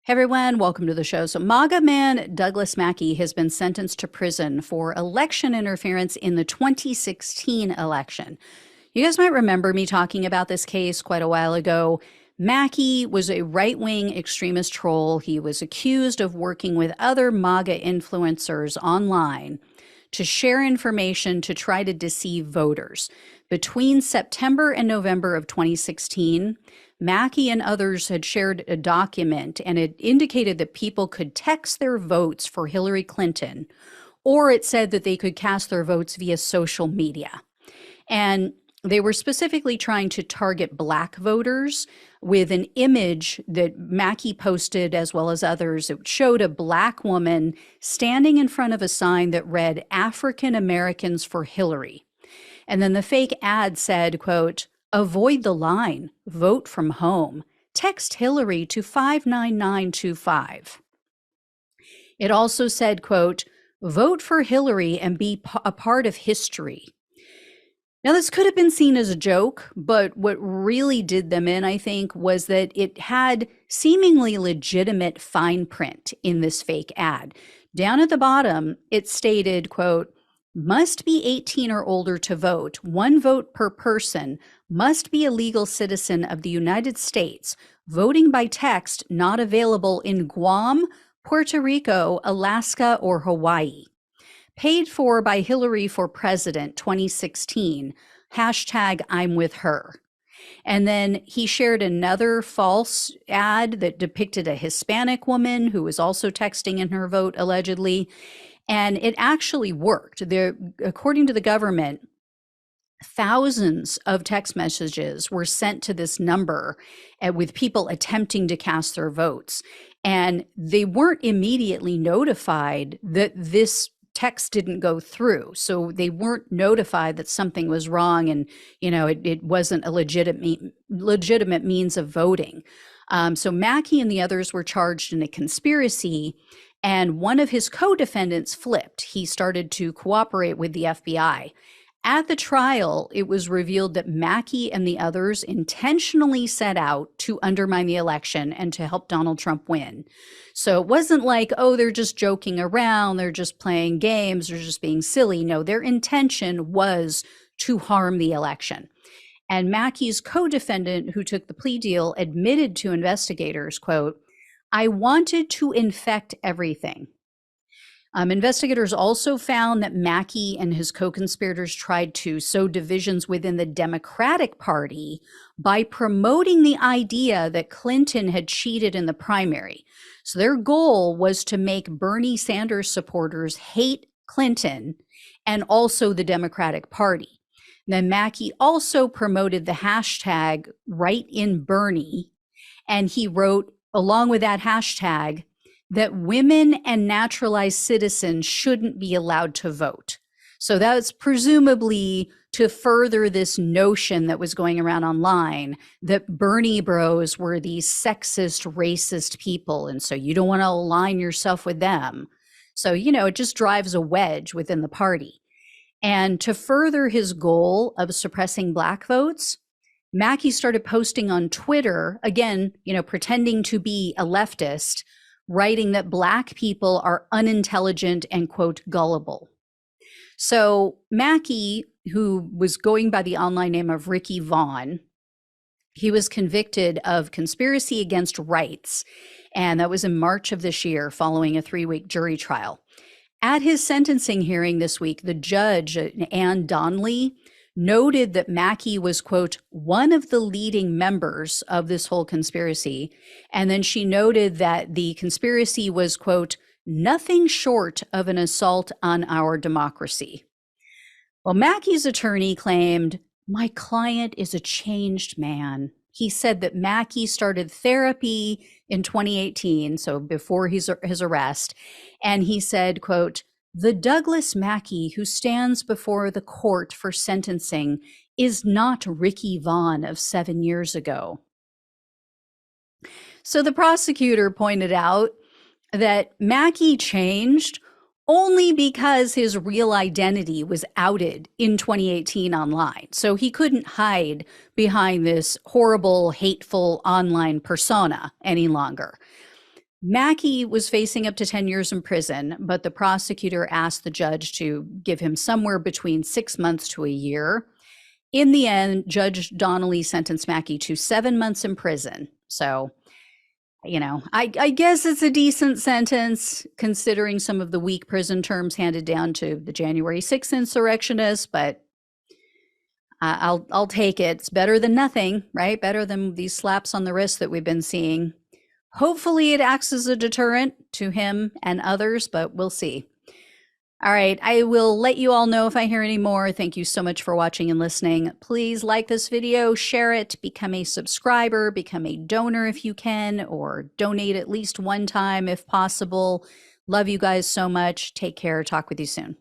Hey everyone, welcome to the show. So, MAGA man Douglas Mackey has been sentenced to prison for election interference in the 2016 election. You guys might remember me talking about this case quite a while ago. Mackey was a right wing extremist troll. He was accused of working with other MAGA influencers online to share information to try to deceive voters. Between September and November of 2016, Mackey and others had shared a document, and it indicated that people could text their votes for Hillary Clinton, or it said that they could cast their votes via social media. And they were specifically trying to target Black voters with an image that Mackey posted, as well as others. It showed a Black woman standing in front of a sign that read, "African Americans for Hillary." And then the fake ad said, quote, "Avoid the line, vote from home. Text Hillary to 59925. It also said, quote, "Vote for Hillary and be a part of history." Now, this could have been seen as a joke, but what really did them in, I think, was that it had seemingly legitimate fine print in this fake ad. Down at the bottom, it stated, quote, "Must be 18 or older to vote, 1 vote per person, must be a legal citizen of the United States, voting by text not available in Guam, Puerto Rico, Alaska, or Hawaii. Paid for by Hillary for President 2016, hashtag I'm with her." And then he shared another false ad that depicted a Hispanic woman who was also texting in her vote, allegedly. And it actually worked. There, according to the government, thousands of text messages were sent to this number with people attempting to cast their votes. And they weren't immediately notified that this text didn't go through. So they weren't notified that something was wrong and, it wasn't a legitimate means of voting. So Mackey and the others were charged in a conspiracy, and one of his co-defendants flipped. He started to cooperate with the FBI. At the trial, it was revealed that Mackey and the others intentionally set out to undermine the election and to help Donald Trump win. So it wasn't like, oh, they're just joking around, they're just playing games, they're just being silly. No, their intention was to harm the election. And Mackey's co-defendant, who took the plea deal, admitted to investigators, quote, "I wanted to infect everything." Investigators also found that Mackey and his co-conspirators tried to sow divisions within the Democratic Party by promoting the idea that Clinton had cheated in the primary. So their goal was to make Bernie Sanders supporters hate Clinton and also the Democratic Party. Then Mackey also promoted the hashtag Right in Bernie, and he wrote, along with that hashtag, that women and naturalized citizens shouldn't be allowed to vote. So that's presumably to further this notion that was going around online that Bernie bros were these sexist, racist people. And so you don't want to align yourself with them. So, it just drives a wedge within the party. And to further his goal of suppressing Black votes, Mackey started posting on Twitter, again, pretending to be a leftist, writing that Black people are unintelligent and, quote, gullible. So Mackey, who was going by the online name of Ricky Vaughn, he was convicted of conspiracy against rights, and that was in March of this year following a 3-week jury trial. At his sentencing hearing this week, the judge, Ann Donnelly, noted that Mackey was, quote, one of the leading members of this whole conspiracy. And then she noted that the conspiracy was, quote, nothing short of an assault on our democracy. Well, Mackey's attorney claimed, "My client is a changed man." He said that Mackey started therapy in 2018, so before his arrest. And he said, quote, "The Douglas Mackey who stands before the court for sentencing is not Ricky Vaughn of 7 years ago." So the prosecutor pointed out that Mackey changed only because his real identity was outed in 2018 online. So he couldn't hide behind this horrible, hateful online persona any longer. Mackey was facing up to 10 years in prison, but the prosecutor asked the judge to give him somewhere between 6 months to a year. In the end, Judge Donnelly sentenced Mackey to 7 months in prison. So, I guess it's a decent sentence considering some of the weak prison terms handed down to the January 6th insurrectionists, but I'll take it. It's better than nothing, right? Better than these slaps on the wrist that we've been seeing. Hopefully it acts as a deterrent to him and others, but we'll see. All right, I will let you all know if I hear any more. Thank you so much for watching and listening. Please like this video, share it, become a subscriber, become a donor if you can, or donate at least one time if possible. Love you guys so much. Take care. Talk with you soon.